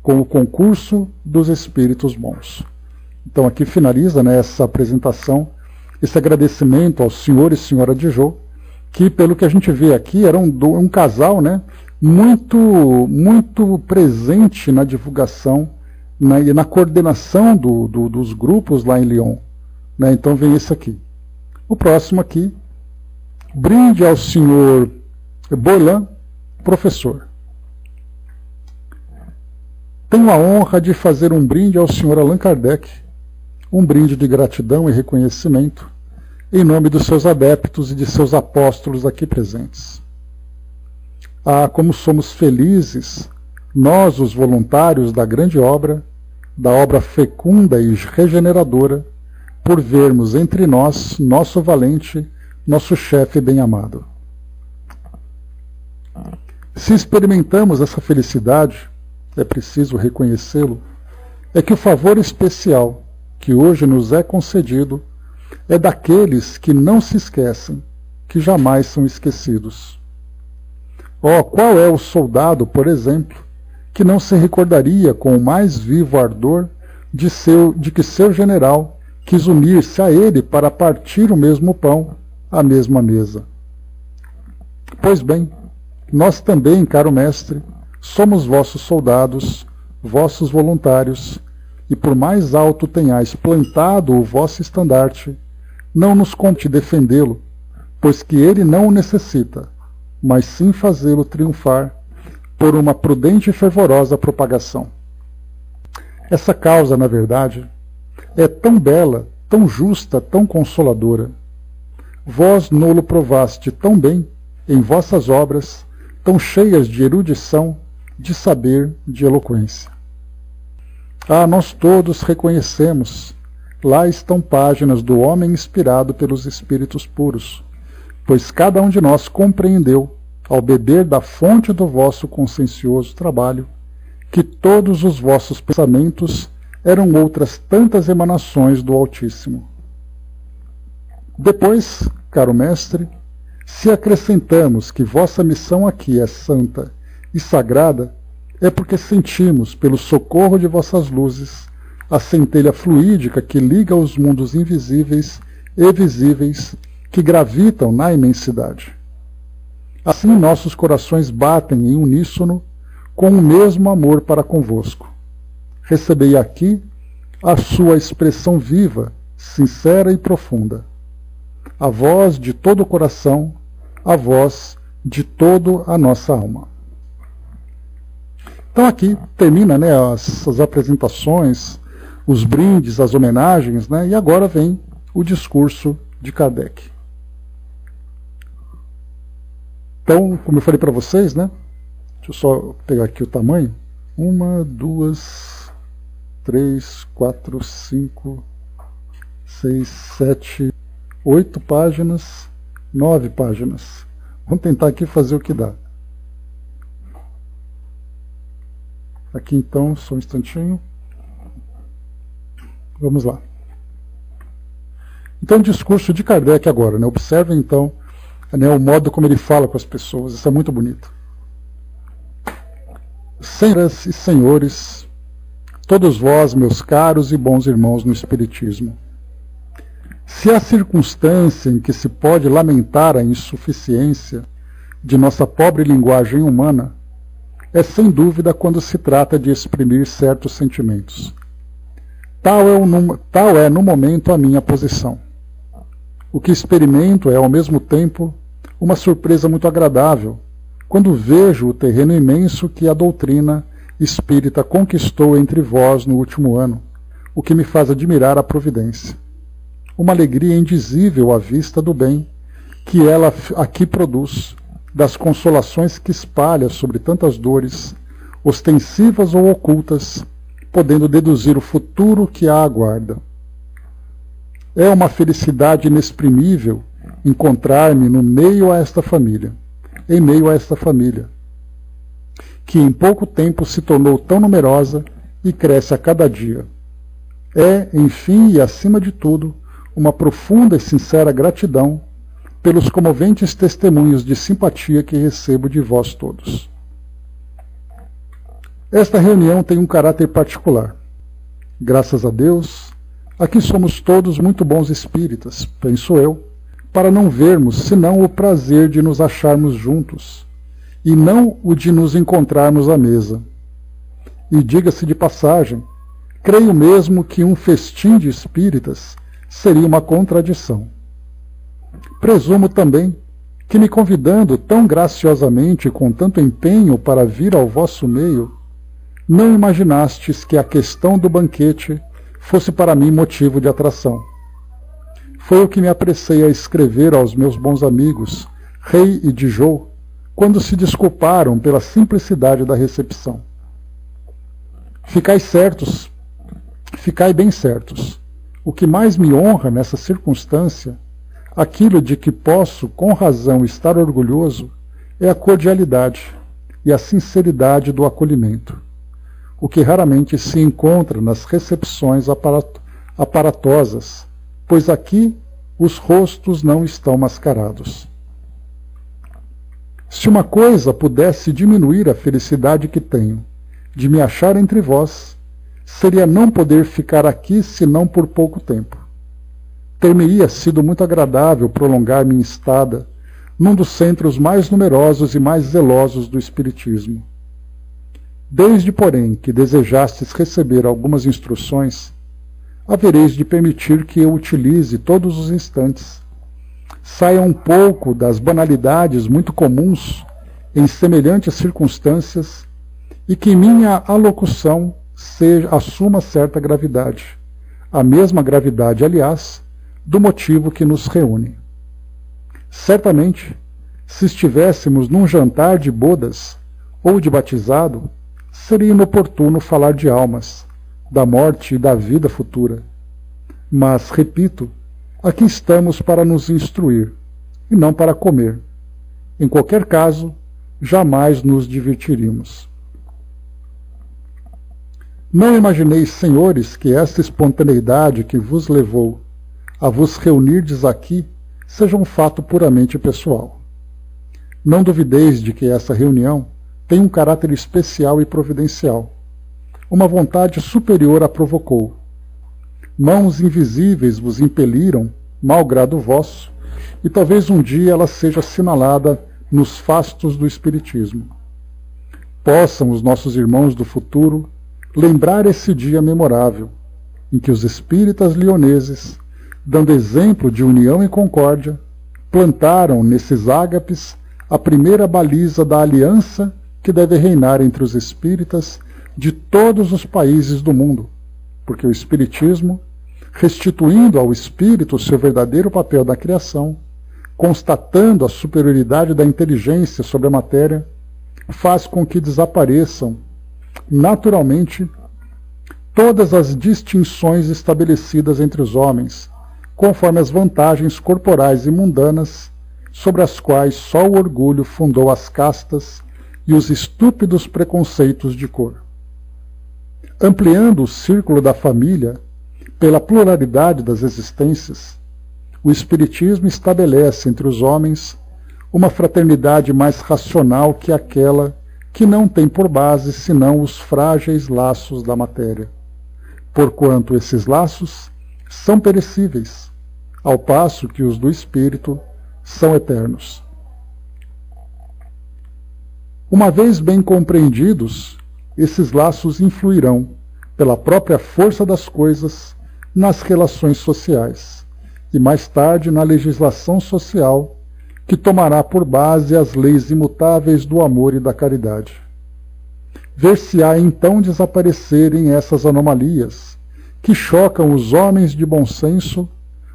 com o concurso dos Espíritos Bons. Então aqui finaliza, né, essa apresentação, esse agradecimento ao senhor e senhora de Jô, que pelo que a gente vê aqui era um casal, né, muito presente na divulgação e na coordenação dos grupos lá em Lyon. Né? Então vem esse aqui. O próximo aqui, brinde ao senhor Boilan, professor. Tenho a honra de fazer um brinde ao senhor Allan Kardec, um brinde de gratidão e reconhecimento, em nome dos seus adeptos e de seus apóstolos aqui presentes. Ah, como somos felizes, nós, os voluntários da grande obra, da obra fecunda e regeneradora, por vermos entre nós nosso valente, nosso chefe bem-amado. Se experimentamos essa felicidade, é preciso reconhecê-lo, é que o favor especial que hoje nos é concedido é daqueles que não se esquecem, que jamais são esquecidos. Oh, qual é o soldado, por exemplo, que não se recordaria com o mais vivo ardor de que seu general quis unir-se a ele para partir o mesmo pão, a mesma mesa? Pois bem, nós também, caro mestre, somos vossos soldados, vossos voluntários, e por mais alto tenhais plantado o vosso estandarte, não nos compete defendê-lo, pois que ele não o necessita, mas sim fazê-lo triunfar por uma prudente e fervorosa propagação. Essa causa, na verdade, é tão bela, tão justa, tão consoladora. Vós nolo provaste tão bem em vossas obras, tão cheias de erudição, de saber, de eloquência. Ah, nós todos reconhecemos, lá estão páginas do homem inspirado pelos espíritos puros, pois cada um de nós compreendeu, ao beber da fonte do vosso consciencioso trabalho, que todos os vossos pensamentos eram outras tantas emanações do Altíssimo. Depois, caro mestre, se acrescentamos que vossa missão aqui é santa e sagrada, é porque sentimos, pelo socorro de vossas luzes, a centelha fluídica que liga os mundos invisíveis e visíveis que gravitam na imensidade. Assim nossos corações batem em uníssono com o mesmo amor para convosco. Recebei aqui a sua expressão viva, sincera e profunda. a voz de todo o coração, a voz de toda a nossa alma. Então aqui termina, né, as apresentações, os brindes, as homenagens, né, e agora vem o discurso de Kardec. Então, como eu falei para vocês, né, deixa eu só pegar aqui o tamanho. 1, 2, 3, 4, 5, 6, 7, 8 páginas, 9 páginas. Vamos tentar aqui fazer o que dá. Aqui então, só um instantinho. Vamos lá. Então, o discurso de Kardec agora, né? Observem então, né, o modo como ele fala com as pessoas. Isso é muito bonito. Senhoras e senhores, todos vós, meus caros e bons irmãos no Espiritismo, se há circunstância em que se pode lamentar a insuficiência de nossa pobre linguagem humana, é sem dúvida quando se trata de exprimir certos sentimentos. Tal é no momento a minha posição. O que experimento é ao mesmo tempo uma surpresa muito agradável, quando vejo o terreno imenso que a doutrina espírita conquistou entre vós no último ano, o que me faz admirar a providência. Uma alegria indizível à vista do bem que ela aqui produz, das consolações que espalha sobre tantas dores, ostensivas ou ocultas, podendo deduzir o futuro que a aguarda. É uma felicidade inexprimível encontrar-me em meio a esta família, que em pouco tempo se tornou tão numerosa e cresce a cada dia. É, enfim e acima de tudo, uma profunda e sincera gratidão pelos comoventes testemunhos de simpatia que recebo de vós todos. Esta reunião tem um caráter particular. Graças a Deus, aqui somos todos muito bons espíritas, penso eu, para não vermos senão o prazer de nos acharmos juntos, e não o de nos encontrarmos à mesa. E diga-se de passagem, creio mesmo que um festim de espíritas seria uma contradição. Presumo também que, me convidando tão graciosamente e com tanto empenho para vir ao vosso meio, não imaginastes que a questão do banquete fosse para mim motivo de atração. Foi o que me apressei a escrever aos meus bons amigos, Rei e Dijou, quando se desculparam pela simplicidade da recepção. Ficai bem certos. O que mais me honra nessa circunstância, aquilo de que posso com razão estar orgulhoso, é a cordialidade e a sinceridade do acolhimento, o que raramente se encontra nas recepções aparatosas, pois aqui os rostos não estão mascarados. Se uma coisa pudesse diminuir a felicidade que tenho de me achar entre vós, seria não poder ficar aqui senão por pouco tempo. Ter-me-ia sido muito agradável prolongar minha estada num dos centros mais numerosos e mais zelosos do Espiritismo. Desde, porém, que desejastes receber algumas instruções, havereis de permitir que eu utilize todos os instantes, saia um pouco das banalidades muito comuns em semelhantes circunstâncias e que minha alocução assuma certa gravidade, a mesma gravidade, aliás, do motivo que nos reúne. Certamente, se estivéssemos num jantar de bodas ou de batizado, seria inoportuno falar de almas, da morte e da vida futura. Mas, repito, aqui estamos para nos instruir, e não para comer. Em qualquer caso, jamais nos divertiríamos. Não imagineis, senhores, que esta espontaneidade que vos levou a vos reunirdes aqui seja um fato puramente pessoal. Não duvideis de que essa reunião tem um caráter especial e providencial. Uma vontade superior a provocou. Mãos invisíveis vos impeliram, malgrado vosso, e talvez um dia ela seja assinalada nos fastos do Espiritismo. Possam os nossos irmãos do futuro lembrar esse dia memorável, em que os espíritas lioneses dando exemplo de união e concórdia, plantaram nesses ágapes a primeira baliza da aliança que deve reinar entre os espíritas de todos os países do mundo, porque o espiritismo, restituindo ao espírito seu verdadeiro papel da criação, constatando a superioridade da inteligência sobre a matéria, faz com que desapareçam naturalmente todas as distinções estabelecidas entre os homens, conforme as vantagens corporais e mundanas sobre as quais só o orgulho fundou as castas e os estúpidos preconceitos de cor. Ampliando o círculo da família pela pluralidade das existências, o Espiritismo estabelece entre os homens uma fraternidade mais racional que aquela que não tem por base senão os frágeis laços da matéria, porquanto esses laços são perecíveis, ao passo que os do espírito são eternos. Uma vez bem compreendidos, esses laços influirão, pela própria força das coisas, nas relações sociais, e mais tarde na legislação social, que tomará por base as leis imutáveis do amor e da caridade. Ver-se-á então desaparecerem essas anomalias, que chocam os homens de bom senso,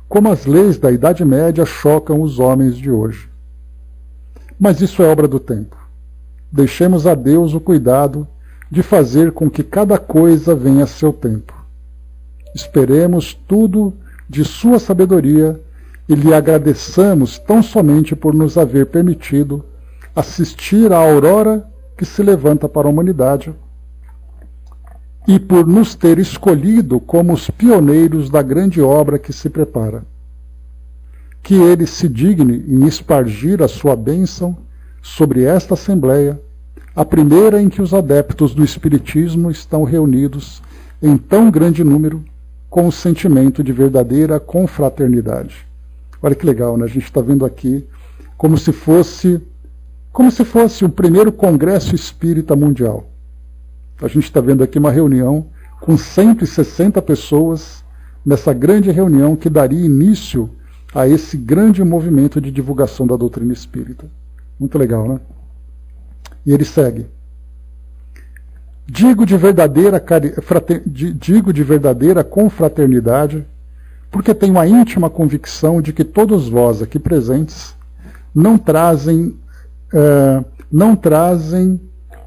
como as leis da Idade Média chocam os homens de hoje. Mas isso é obra do tempo. Deixemos a Deus o cuidado de fazer com que cada coisa venha a seu tempo. Esperemos tudo de sua sabedoria e lhe agradeçamos tão somente por nos haver permitido assistir à aurora que se levanta para a humanidade e por nos ter escolhido como os pioneiros da grande obra que se prepara. Que ele se digne em espargir a sua bênção sobre esta Assembleia, a primeira em que os adeptos do Espiritismo estão reunidos em tão grande número com o sentimento de verdadeira confraternidade. Olha que legal, né? A gente está vendo aqui como se fosse o primeiro Congresso Espírita Mundial. A gente está vendo aqui uma reunião com 160 pessoas, nessa grande reunião que daria início a esse grande movimento de divulgação da doutrina espírita. Muito legal, né? E ele segue. Digo de verdadeira confraternidade, porque tenho a íntima convicção de que todos vós aqui presentes não trazem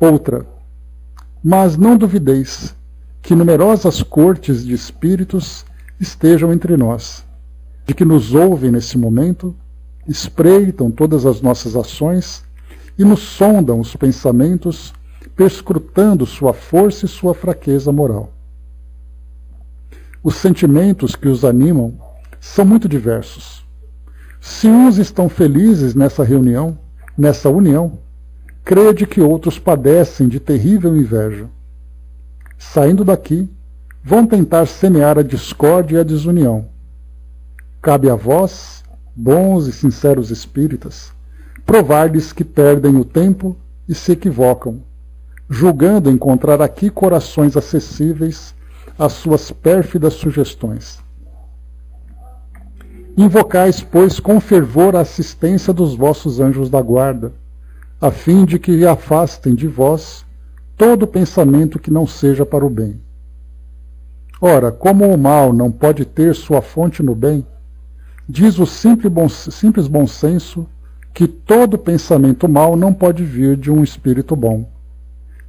outra. Mas não duvideis que numerosas cortes de espíritos estejam entre nós, de que nos ouvem nesse momento, espreitam todas as nossas ações e nos sondam os pensamentos, perscrutando sua força e sua fraqueza moral. Os sentimentos que os animam são muito diversos. Se uns estão felizes nessa reunião, nessa união, crede que outros padecem de terrível inveja. Saindo daqui, vão tentar semear a discórdia e a desunião. Cabe a vós, bons e sinceros espíritas, provar-lhes que perdem o tempo e se equivocam, julgando encontrar aqui corações acessíveis às suas pérfidas sugestões. Invocais, pois, com fervor a assistência dos vossos anjos da guarda, a fim de que afastem de vós todo pensamento que não seja para o bem. Ora, como o mal não pode ter sua fonte no bem, diz o simples bom senso que todo pensamento mau não pode vir de um espírito bom.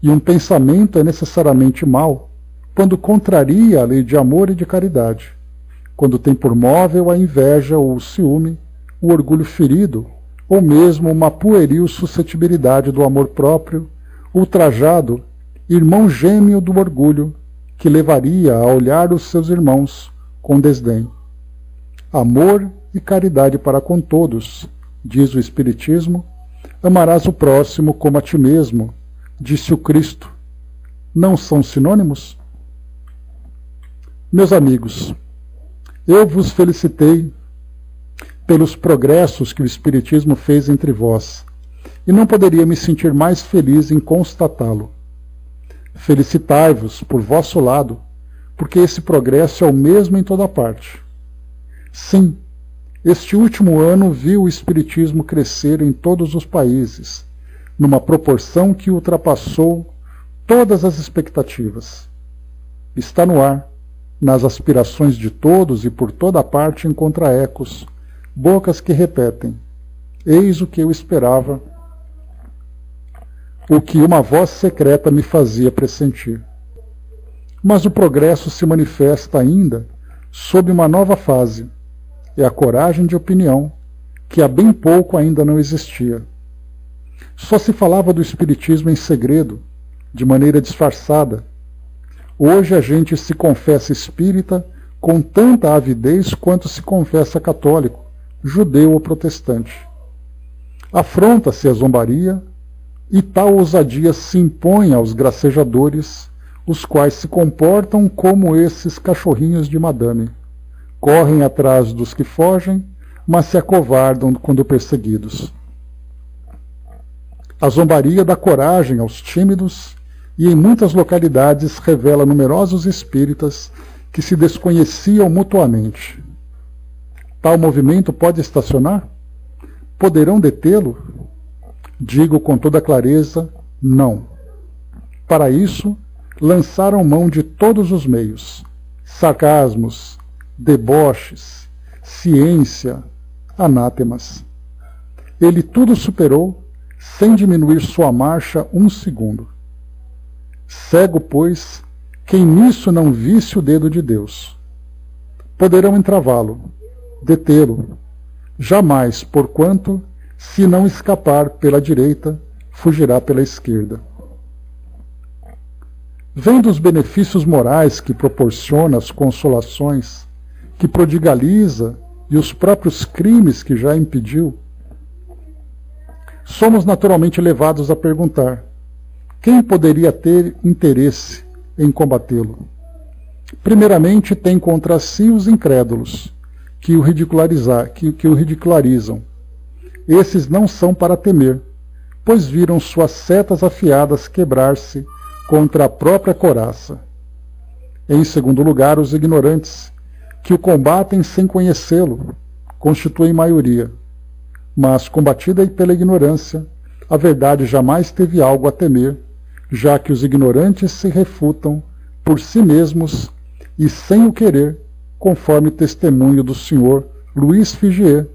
E um pensamento é necessariamente mau quando contraria a lei de amor e de caridade, quando tem por móvel a inveja ou o ciúme, o orgulho ferido, ou mesmo uma pueril suscetibilidade do amor próprio, ultrajado, irmão gêmeo do orgulho, que levaria a olhar os seus irmãos com desdém. Amor e caridade para com todos, diz o Espiritismo, amarás o próximo como a ti mesmo, disse o Cristo. Não são sinônimos? Meus amigos, eu vos felicitei pelos progressos que o Espiritismo fez entre vós, e não poderia me sentir mais feliz em constatá-lo. Felicitai-vos por vosso lado, porque esse progresso é o mesmo em toda parte. Sim, este último ano viu o espiritismo crescer em todos os países, numa proporção que ultrapassou todas as expectativas. Está no ar, nas aspirações de todos e por toda parte encontra ecos, bocas que repetem: eis o que eu esperava, o que uma voz secreta me fazia pressentir. Mas o progresso se manifesta ainda sob uma nova fase. É a coragem de opinião, que há bem pouco ainda não existia. Só se falava do espiritismo em segredo, de maneira disfarçada. Hoje a gente se confessa espírita com tanta avidez quanto se confessa católico, judeu ou protestante. Afronta-se a zombaria, e tal ousadia se impõe aos gracejadores, os quais se comportam como esses cachorrinhos de madame. Correm atrás dos que fogem, mas se acovardam quando perseguidos. A zombaria dá coragem aos tímidos e em muitas localidades revela numerosos espíritas que se desconheciam mutuamente. Tal movimento pode estacionar? Poderão detê-lo? Digo com toda clareza, não. Para isso, lançaram mão de todos os meios, sarcasmos, deboches, ciência, anátemas. Ele tudo superou, sem diminuir sua marcha um segundo. Cego, pois, quem nisso não visse o dedo de Deus. Poderão entravá-lo, detê-lo, jamais, porquanto, se não escapar pela direita, fugirá pela esquerda. Vendo os benefícios morais que proporciona, as consolações que prodigaliza e os próprios crimes que já impediu, somos naturalmente levados a perguntar: quem poderia ter interesse em combatê-lo? Primeiramente, tem contra si os incrédulos, que o ridicularizam. Esses não são para temer, pois viram suas setas afiadas quebrar-se contra a própria couraça. Em segundo lugar, os ignorantes, que o combatem sem conhecê-lo, constituem maioria. Mas, combatida pela ignorância, a verdade jamais teve algo a temer, já que os ignorantes se refutam por si mesmos e sem o querer, conforme testemunho do Sr. Luiz Figuier,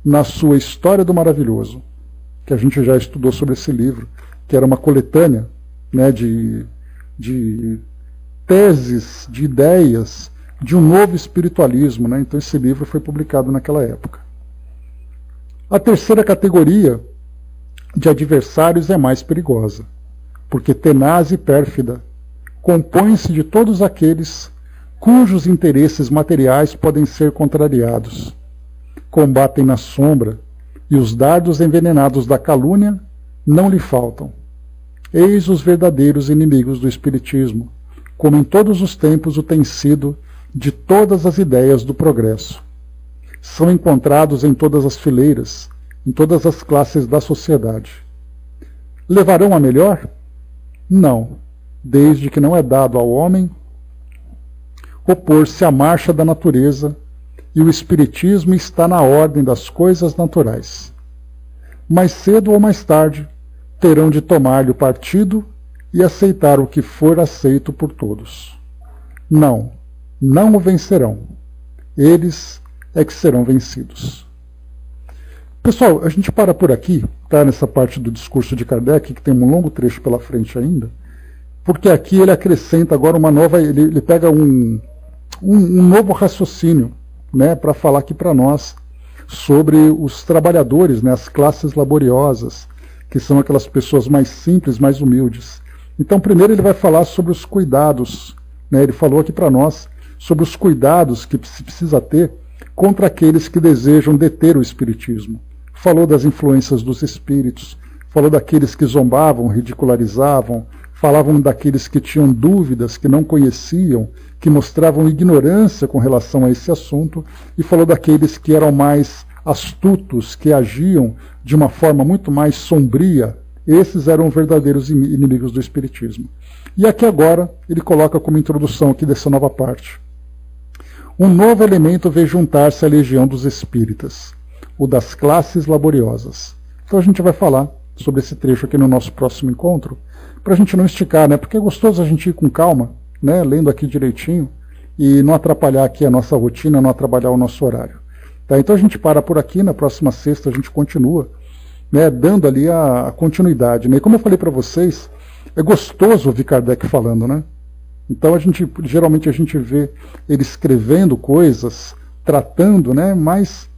na sua História do Maravilhoso, que a gente já estudou sobre esse livro, que era uma coletânea, né, de teses, de ideias, de um novo espiritualismo, né? Então esse livro foi publicado naquela época. A terceira categoria de adversários é mais perigosa, porque tenaz e pérfida, compõe-se de todos aqueles cujos interesses materiais podem ser contrariados. Combatem na sombra, e os dardos envenenados da calúnia não lhe faltam. Eis os verdadeiros inimigos do espiritismo, como em todos os tempos o tem sido de todas as ideias do progresso. São encontrados em todas as fileiras, em todas as classes da sociedade. Levarão a melhor? Não, desde que não é dado ao homem opor-se à marcha da natureza, e o espiritismo está na ordem das coisas naturais. Mais cedo ou mais tarde, terão de tomar-lhe o partido e aceitar o que for aceito por todos. Não o vencerão. Eles é que serão vencidos. Pessoal, a gente para por aqui, tá, nessa parte do discurso de Kardec, que tem um longo trecho pela frente ainda, porque aqui ele acrescenta agora uma nova, ele pega um novo raciocínio, né, para falar aqui para nós sobre os trabalhadores, né, as classes laboriosas, que são aquelas pessoas mais simples, mais humildes. Então, primeiro ele vai falar sobre os cuidados, né, ele falou aqui para nós sobre os cuidados que se precisa ter contra aqueles que desejam deter o espiritismo. Falou das influências dos espíritos, falou daqueles que zombavam, ridicularizavam, falavam daqueles que tinham dúvidas, que não conheciam, que mostravam ignorância com relação a esse assunto, e falou daqueles que eram mais astutos, que agiam de uma forma muito mais sombria. Esses eram verdadeiros inimigos do espiritismo. E aqui agora ele coloca como introdução aqui dessa nova parte: Um novo elemento veio juntar-se à legião dos espíritas, o das classes laboriosas. Então a gente vai falar sobre esse trecho aqui no nosso próximo encontro, para a gente não esticar, né? Porque é gostoso a gente ir com calma, né? Lendo aqui direitinho, e não atrapalhar aqui a nossa rotina, não atrapalhar o nosso horário. Tá? Então a gente para por aqui, na próxima sexta a gente continua, né? Dando ali a continuidade. Né? E como eu falei para vocês, é gostoso ouvir Kardec falando, né? Então geralmente a gente vê ele escrevendo coisas, tratando, né? Mas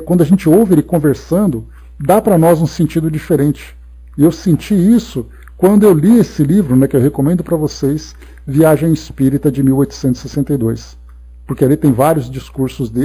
quando a gente ouve ele conversando, dá para nós um sentido diferente. E eu senti isso quando eu li esse livro, né, que eu recomendo para vocês, Viagem Espírita de 1862. Porque ali tem vários discursos dele.